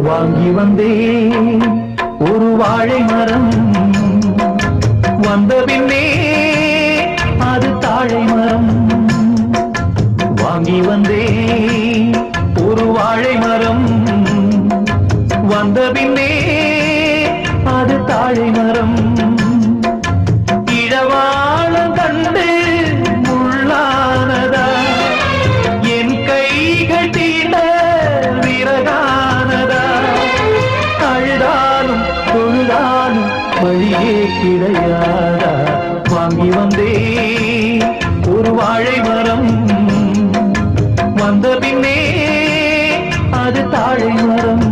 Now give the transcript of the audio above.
வாங்கி வந்தேன் ஒரு வாழை மரம், வந்த பின்னே அது தாழை மரம். வாங்கி வந்தேன் ஒரு வாழை மரம், வந்த பின்னே அது தாழை மரம். இளவாழம் கண்டு முள்ளானதா, என் கைகள் தீண்ட விறகானதா. அழுதாலும் தொழுதாலும் வழியே கிடையாதா. வாங்கி வந்தே ஒரு வாழை மரம், வந்த பின்னே அது தாழை மரம்.